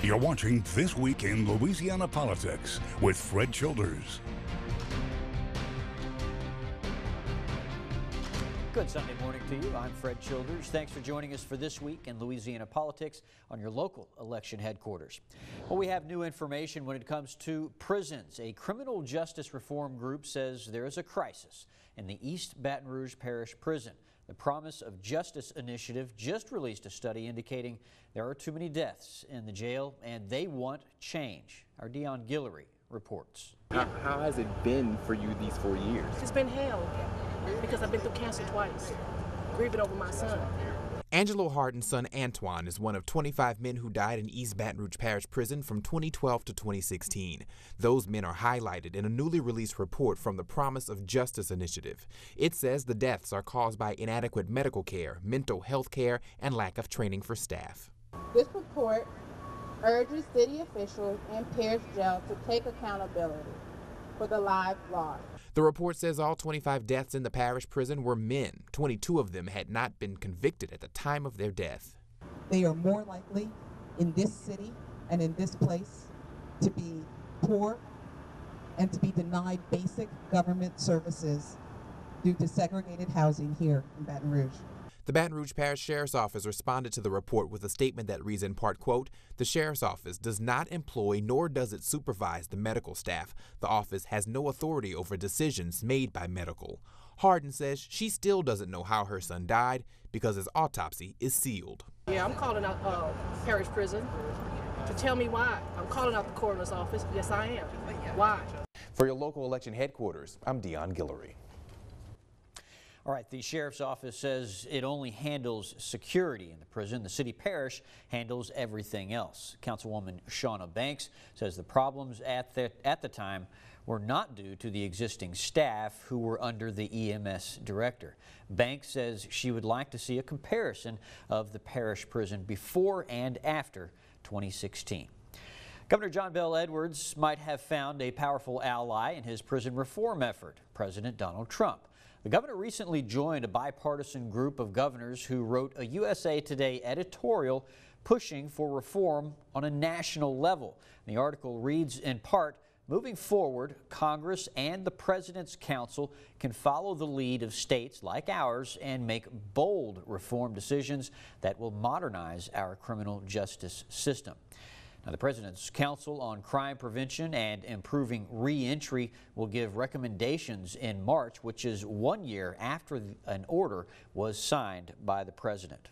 You're watching This Week in Louisiana Politics with Fred Childers. Good Sunday morning to you. I'm Fred Childers. Thanks for joining us for This Week in Louisiana Politics on your local election headquarters. Well, we have new information when it comes to prisons. A criminal justice reform group says there is a crisis in the East Baton Rouge Parish Prison. The Promise of Justice Initiative just released a study indicating there are too many deaths in the jail and they want change. Our Dion Guillory reports. How has it been for you these 4 years? It's been hell because I've been through cancer twice, grieving over my son. Angelo Hardin's son Antoine is one of 25 men who died in East Baton Rouge Parish Prison from 2012 to 2016. Those men are highlighted in a newly released report from the Promise of Justice Initiative. It says the deaths are caused by inadequate medical care, mental health care, and lack of training for staff. This report urges city officials and Parish Jail to take accountability for the lives lost. The report says all 25 deaths in the parish prison were men. 22 of them had not been convicted at the time of their death. They are more likely in this city and in this place to be poor and to be denied basic government services due to segregated housing here in Baton Rouge. The Baton Rouge Parish Sheriff's Office responded to the report with a statement that reads in part, quote, "The Sheriff's Office does not employ nor does it supervise the medical staff. The office has no authority over decisions made by medical." Hardin says she still doesn't know how her son died because his autopsy is sealed. Yeah, I'm calling out Parish Prison to tell me why. I'm calling out the coroner's office. Yes, I am. Why? For your local election headquarters, I'm Dion Guillory. All right, the sheriff's office says it only handles security in the prison. The city parish handles everything else. Councilwoman Shauna Banks says the problems at the time were not due to the existing staff who were under the EMS director. Banks says she would like to see a comparison of the parish prison before and after 2016. Governor John Bel Edwards might have found a powerful ally in his prison reform effort, President Donald Trump. The governor recently joined a bipartisan group of governors who wrote a USA Today editorial pushing for reform on a national level. The article reads in part, "Moving forward, Congress and the President's Council can follow the lead of states like ours and make bold reform decisions that will modernize our criminal justice system." Now, the President's Council on Crime Prevention and Improving Re-Entry will give recommendations in March, which is 1 year after an order was signed by the President.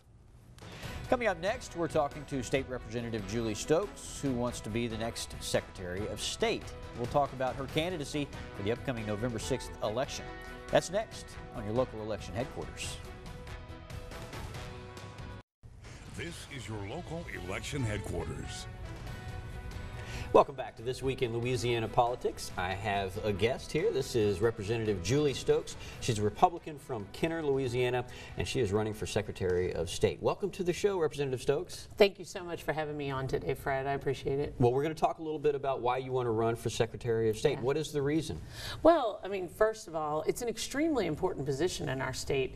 Coming up next, we're talking to State Representative Julie Stokes, who wants to be the next Secretary of State. We'll talk about her candidacy for the upcoming November 6th election. That's next on your local election headquarters. This is your local election headquarters. Welcome back to This Week in Louisiana Politics. I have a guest here. This is Representative Julie Stokes. She's a Republican from Kenner, Louisiana, and she is running for Secretary of State. Welcome to the show, Representative Stokes. Thank you so much for having me on today, Fred. I appreciate it. Well, we're going to talk a little bit about why you want to run for Secretary of State. Yeah. What is the reason? Well, I mean, first of all, it's an extremely important position in our state.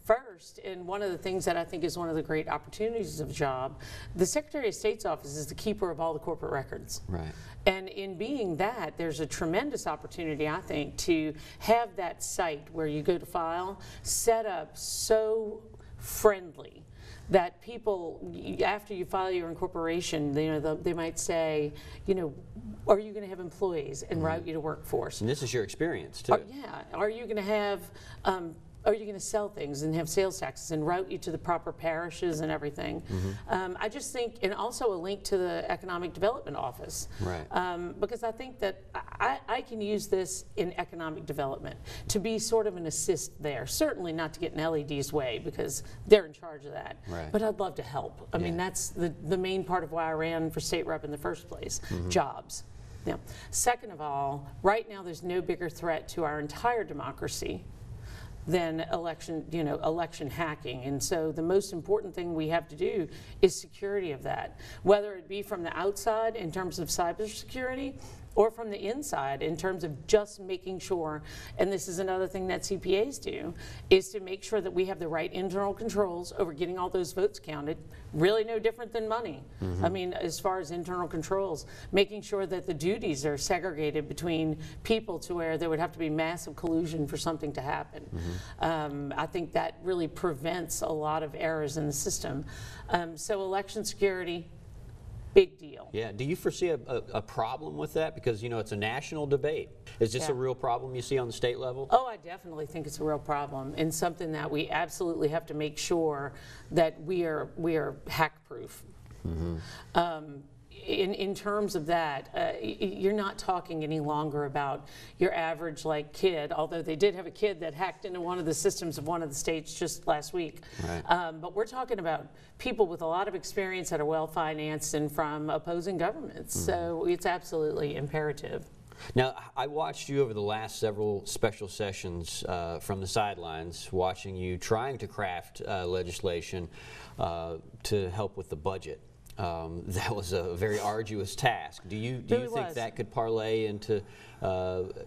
First, and one of the things that I think is one of the great opportunities of the job, the Secretary of State's office is the keeper of all the corporate records. Right. And in being that, there's a tremendous opportunity, I think, to have that site where you go to file set up so friendly that people, after you file your incorporation, they might say, are you going to have employees and route you to workforce? And this is your experience, too. Yeah. Are you going to have are you going to sell things and have sales taxes and route you to the proper parishes and everything? I just think, and also a link to the Economic Development Office. Right. Because I think that I can use this in economic development to be sort of an assist there. Certainly not to get in LED's way because they're in charge of that. Right. But I'd love to help. I mean, that's the main part of why I ran for state rep in the first place, jobs. Now, second of all, right now there's no bigger threat to our entire democracy than election hacking. And so the most important thing we have to do is security of that, whether it be from the outside in terms of cybersecurity or from the inside in terms of just making sure, and this is another thing that CPAs do, is to make sure that we have the right internal controls over getting all those votes counted. Really no different than money. I mean, as far as internal controls, making sure that the duties are segregated between people to where there would have to be massive collusion for something to happen. I think that really prevents a lot of errors in the system. So election security, big deal. Yeah. Do you foresee a problem with that? Because, you know, it's a national debate. Is this a real problem you see on the state level? Oh, I definitely think it's a real problem, and something that we absolutely have to make sure that we are hack-proof. In terms of that, you're not talking any longer about your average kid, although they did have a kid that hacked into one of the systems of one of the states just last week. Right. But we're talking about people with a lot of experience that are well-financed and from opposing governments. So it's absolutely imperative. Now, I watched you over the last several special sessions from the sidelines, watching you trying to craft legislation to help with the budget. That was a very arduous task. Do you think that could parlay into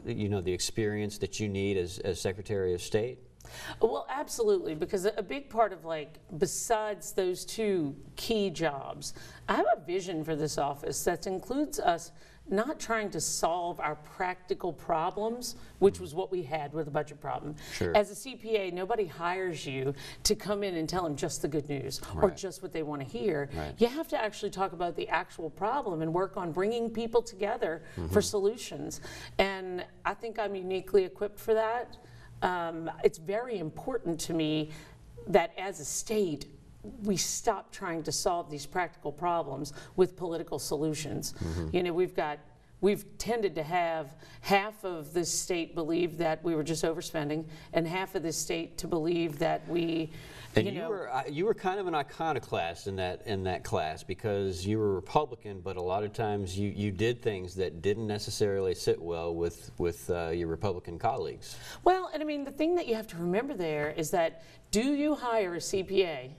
you know, the experience that you need as Secretary of State? Well, absolutely, because a big part of, besides those two key jobs, I have a vision for this office that includes us not trying to solve our practical problems, which was what we had with the budget problem. Sure. As a CPA, nobody hires you to come in and tell them just the good news or just what they want to hear. Right. You have to actually talk about the actual problem and work on bringing people together for solutions. And I think I'm uniquely equipped for that. It's very important to me that as a state, we stop trying to solve these practical problems with political solutions. You know, we've tended to have half of this state believe that we were just overspending, and half of this state to believe that we. And you were kind of an iconoclast in that class, because you were Republican, but a lot of times you did things that didn't necessarily sit well with your Republican colleagues. Well, and I mean, the thing that you have to remember there is that, do you hire a CPA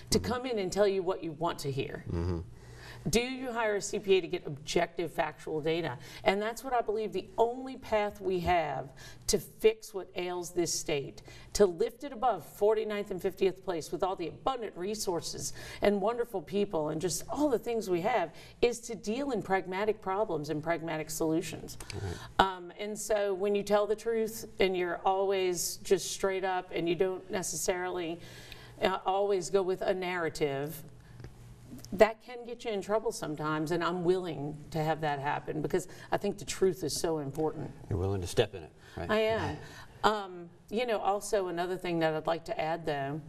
to come in and tell you what you want to hear? Do you hire a CPA to get objective factual data? And that's what I believe the only path we have to fix what ails this state, to lift it above 49th and 50th place with all the abundant resources and wonderful people and just all the things we have, is to deal in pragmatic problems and pragmatic solutions. And so when you tell the truth and you're always just straight up and you don't necessarily always go with a narrative, that can get you in trouble sometimes, and I'm willing to have that happen because I think the truth is so important. You're willing to step in it, right? I am. You know, also another thing that I'd like to add, though,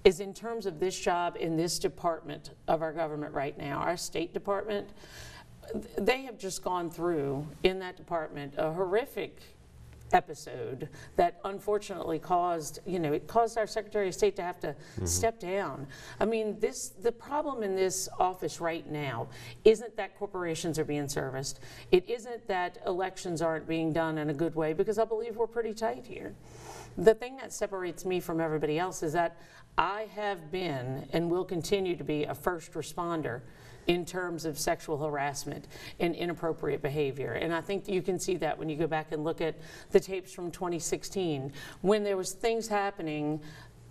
is in terms of this job in this department of our government right now, our State Department, they have just gone through, in that department, a horrific episode that unfortunately caused, it caused our Secretary of State to have to step down. I mean, the problem in this office right now isn't that corporations are being serviced. It isn't that elections aren't being done in a good way, because I believe we're pretty tight here. The thing that separates me from everybody else is that I have been and will continue to be a first responder in terms of sexual harassment and inappropriate behavior. And I think you can see that when you go back and look at the tapes from 2016. When there was things happening,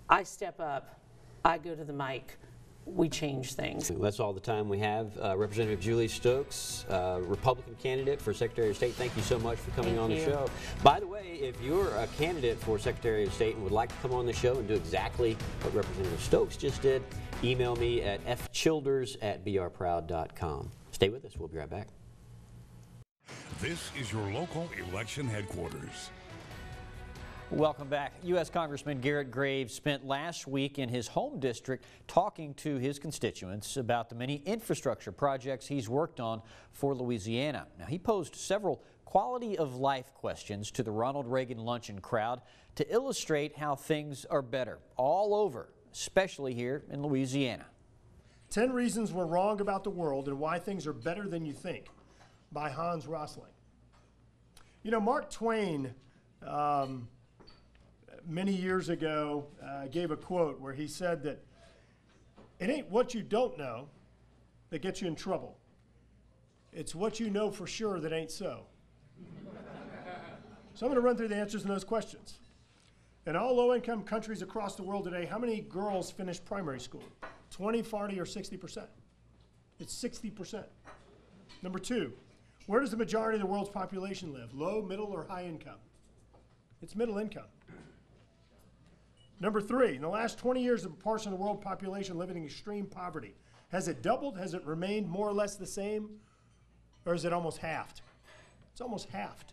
I step up, I go to the mic, we change things. That's all the time we have. Representative Julie Stokes, Republican candidate for Secretary of State, thank you so much for coming on the show. By the way, if you're a candidate for Secretary of State and would like to come on the show and do exactly what Representative Stokes just did, email me at fchilders@brproud.com. Stay with us. We'll be right back. This is your local election headquarters. Welcome back. U.S. Congressman Garrett Graves spent last week in his home district talking to his constituents about the many infrastructure projects he's worked on for Louisiana. Now, he posed several quality of life questions to the Ronald Reagan luncheon crowd to illustrate how things are better all over, especially here in Louisiana. 10 Reasons We're Wrong About the World and Why Things Are Better Than You Think by Hans Rosling. You know, Mark Twain, many years ago, gave a quote where he said that it ain't what you don't know that gets you in trouble. It's what you know for sure that ain't so. So I'm going to run through the answers to those questions. In all low-income countries across the world today, how many girls finish primary school? 20, 40, or 60%? It's 60%. Number 2, where does the majority of the world's population live? Low, middle, or high income? It's middle income. Number 3, in the last 20 years, the portion of the world population living in extreme poverty. Has it doubled? Has it remained more or less the same? Or is it almost halved? It's almost halved.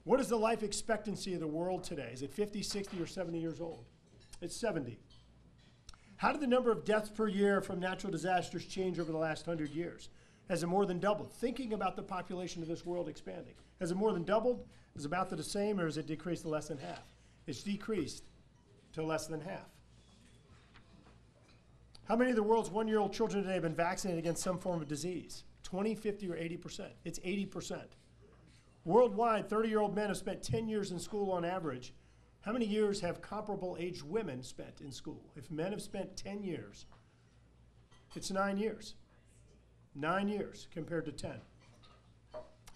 What is the life expectancy of the world today? Is it 50, 60, or 70 years old? It's 70. How did the number of deaths per year from natural disasters change over the last 100 years? Has it more than doubled? Thinking about the population of this world expanding. Has it more than doubled? Is it about the same, or has it decreased to less than half? It's decreased to less than half. How many of the world's 1-year-old children today have been vaccinated against some form of disease? 20, 50, or 80%? It's 80%. Worldwide, 30-year-old men have spent 10 years in school on average. How many years have comparable aged women spent in school? If men have spent 10 years, it's 9 years. 9 years compared to 10.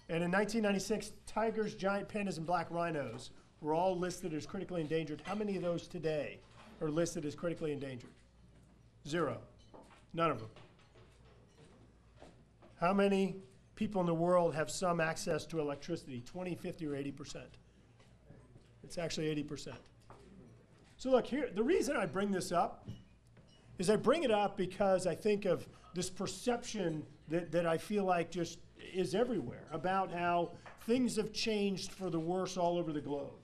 And in 1996, tigers, giant pandas, and black rhinos were all listed as critically endangered. How many of those today are listed as critically endangered? 0. None of them. How many people in the world have some access to electricity? 20, 50, or 80%? It's actually 80%. So look here, the reason I bring this up is I bring it up because I think of this perception that I feel like just is everywhere about how things have changed for the worse all over the globe.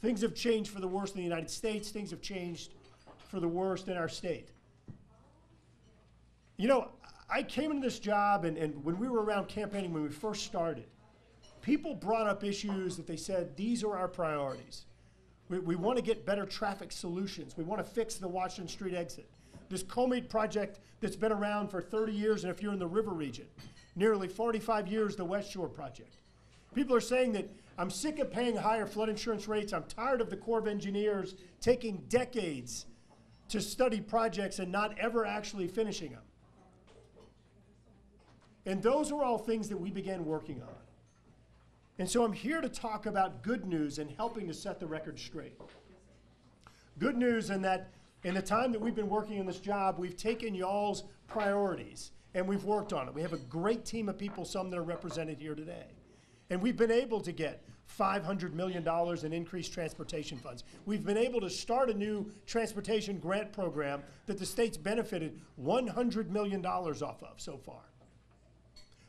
Things have changed for the worse in the United States. Things have changed for the worst in our state. You know, I came into this job, and when we were around campaigning, when we first started, people brought up issues that they said, these are our priorities. We want to get better traffic solutions. We want to fix the Washington Street exit. This Comey project that's been around for 30 years, and if you're in the river region, nearly 45 years, the West Shore project. People are saying that I'm sick of paying higher flood insurance rates. I'm tired of the Corps of Engineers taking decades to study projects and not ever actually finishing them. And those are all things that we began working on. And so I'm here to talk about good news and helping to set the record straight. Good news in that in the time that we've been working on this job, we've taken y'all's priorities and we've worked on it. We have a great team of people, some that are represented here today. And we've been able to get $500 million in increased transportation funds. We've been able to start a new transportation grant program that the state's benefited $100 million off of so far.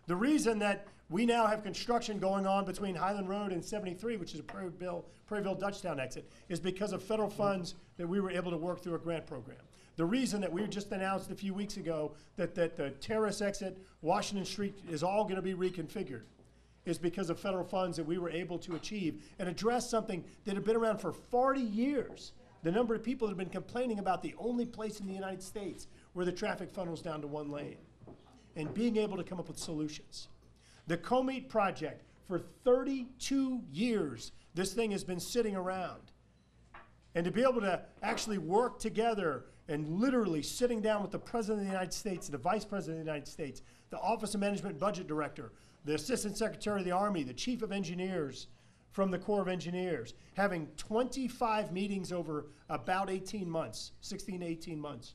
The reason that we now have construction going on between Highland Road and 73, which is a Prairieville-Dutchtown exit, is because of federal funds that we were able to work through a grant program. The reason that we just announced a few weeks ago that the Terrace exit, Washington Street, is all going to be reconfigured is because of federal funds that we were able to achieve and address something that had been around for 40 years. The number of people that have been complaining about the only place in the United States where the traffic funnels down to one lane, and being able to come up with solutions. The Comey project, for 32 years, this thing has been sitting around. And to be able to actually work together and literally sitting down with the President of the United States, the Vice President of the United States, the Office of Management and Budget Director, the Assistant Secretary of the Army, the Chief of Engineers from the Corps of Engineers, having 25 meetings over about 18 months, 16 to 18 months.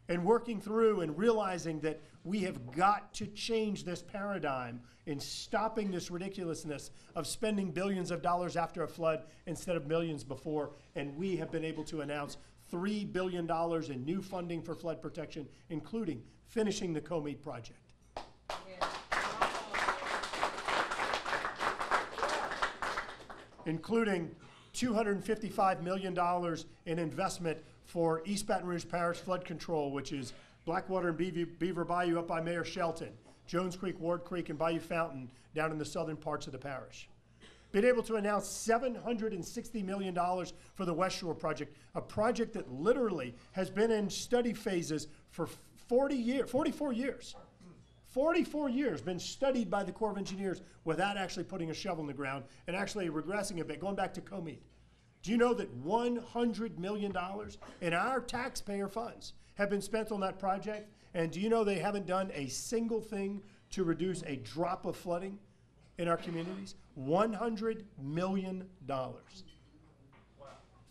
And working through and realizing that we have got to change this paradigm in stopping this ridiculousness of spending billions of dollars after a flood instead of millions before. And we have been able to announce $3 billion in new funding for flood protection, including finishing the Comey project. Including $255 million in investment for East Baton Rouge Parish flood control, which is Blackwater and Beaver Bayou up by Mayor Shelton, Jones Creek, Ward Creek, and Bayou Fountain down in the southern parts of the parish. Been able to announce $760 million for the West Shore project, a project that literally has been in study phases for 44 years. 44 years been studied by the Corps of Engineers without actually putting a shovel in the ground and actually regressing a bit, going back to Comey. Do you know that $100 million in our taxpayer funds have been spent on that project, And do you know they haven't done a single thing to reduce a drop of flooding in our communities? $100 million.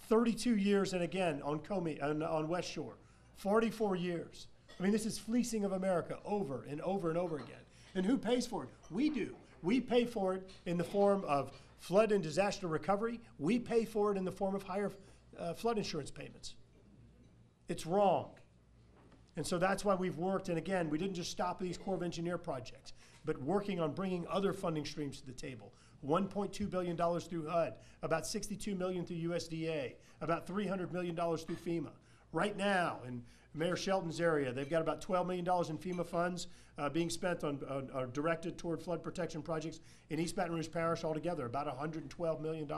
32 years, and again, on West Shore, 44 years. I mean, this is fleecing of America over and over and over again. And who pays for it? We do. We pay for it in the form of flood and disaster recovery. We pay for it in the form of higher flood insurance payments. It's wrong. And so that's why we've worked, and again, we didn't just stop at these Corps of Engineer projects, but working on bringing other funding streams to the table. $1.2 billion through HUD, about $62 million through USDA, about $300 million through FEMA. Right now, in Mayor Shelton's area, they've got about $12 million in FEMA funds being spent on directed toward flood protection projects in East Baton Rouge Parish altogether, about $112 million.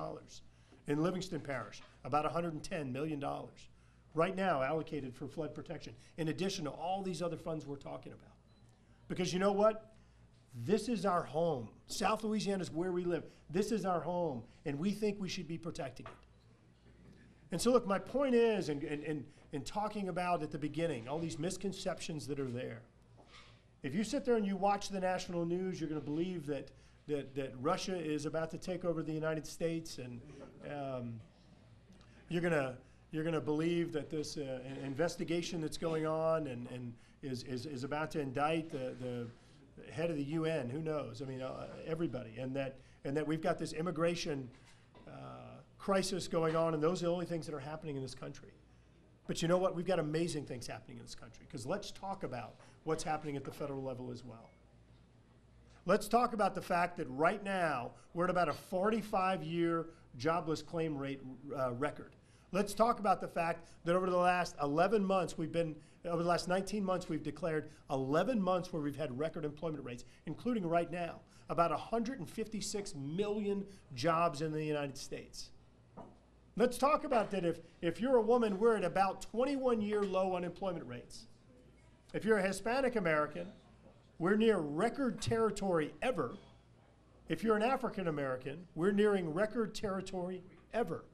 In Livingston Parish, about $110 million. Right now allocated for flood protection, in addition to all these other funds we're talking about. Because you know what? This is our home. South Louisiana is where we live. This is our home, and we think we should be protecting it. And so look, my point is, in talking about at the beginning, all these misconceptions that are there, if you sit there and you watch the national news, you're going to believe that Russia is about to take over the United States, and you're going to believe that this investigation that's going on and is about to indict the head of the UN. Who knows? I mean, everybody, and that we've got this immigration crisis going on, and those are the only things that are happening in this country. But you know what? We've got amazing things happening in this country, because let's talk about what's happening at the federal level as well. Let's talk about the fact that right now we're at about a 45-year jobless claim rate record. Let's talk about the fact that over the last 11 months, over the last 19 months, we've declared 11 months where we've had record employment rates, including right now, about 156 million jobs in the United States. Let's talk about that. If you're a woman, we're at about 21-year low unemployment rates. If you're a Hispanic American, we're near record territory ever. If you're an African American, we're nearing record territory ever.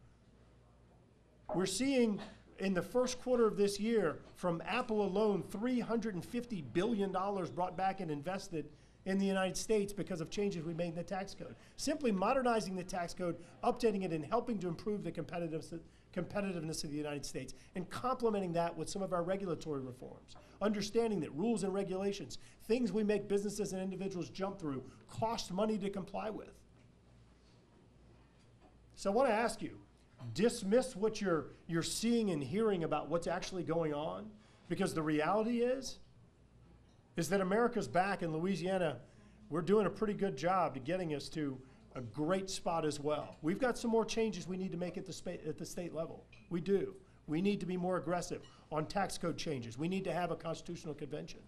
We're seeing in the first quarter of this year, from Apple alone, $350 billion brought back and invested in the United States because of changes we made in the tax code. Simply modernizing the tax code, updating it, and helping to improve the competitiveness of the United States, and complementing that with some of our regulatory reforms. Understanding that rules and regulations, things we make businesses and individuals jump through, cost money to comply with. So I want to ask you, dismiss what you're seeing and hearing about what's actually going on, because the reality is that America's back. In Louisiana, we're doing a pretty good job to getting us to a great spot as well. We've got some more changes we need to make at the state level. We do. We need to be more aggressive on tax code changes. We need to have a constitutional convention.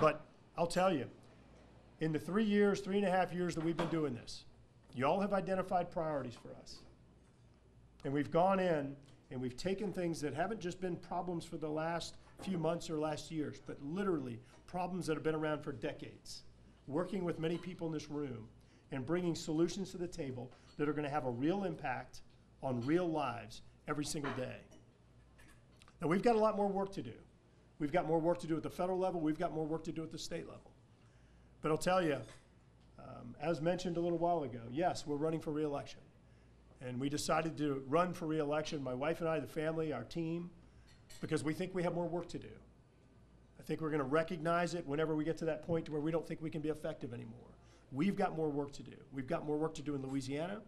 But I'll tell you, in the 3.5 years that we've been doing this, you all have identified priorities for us. And we've gone in and we've taken things that haven't just been problems for the last few months or last years, but literally problems that have been around for decades, working with many people in this room and bringing solutions to the table that are going to have a real impact on real lives every single day. Now, we've got a lot more work to do. We've got more work to do at the federal level. We've got more work to do at the state level. But I'll tell you, as mentioned a little while ago, yes, we're running for re-election. And we decided to run for re-election, my wife and I, the family, our team, because we think we have more work to do. I think we're going to recognize it whenever we get to that point to where we don't think we can be effective anymore. We've got more work to do. We've got more work to do in Louisiana.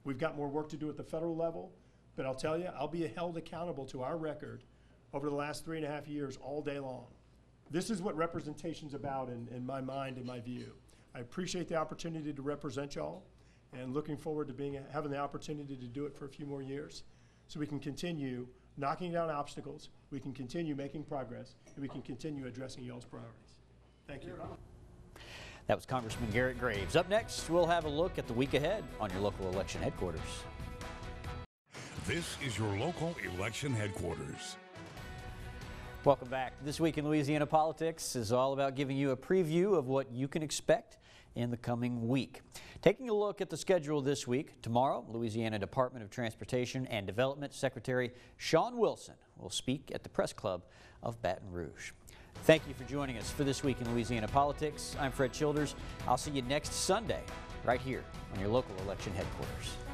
We've got more work to do at the federal level. But I'll tell you, I'll be held accountable to our record over the last 3.5 years all day long. This is what representation's about in my mind and my view. I appreciate the opportunity to represent y'all, and looking forward to having the opportunity to do it for a few more years so we can continue knocking down obstacles, we can continue making progress, and we can continue addressing y'all's priorities. Thank you. That was Congressman Garrett Graves. Up next, we'll have a look at the week ahead on your local election headquarters. This is your local election headquarters. Welcome back. This Week in Louisiana Politics is all about giving you a preview of what you can expect in the coming week. Taking a look at the schedule this week, tomorrow, Louisiana Department of Transportation and Development Secretary Sean Wilson will speak at the Press Club of Baton Rouge. Thank you for joining us for This Week in Louisiana Politics. I'm Fred Childers. I'll see you next Sunday right here on your local election headquarters.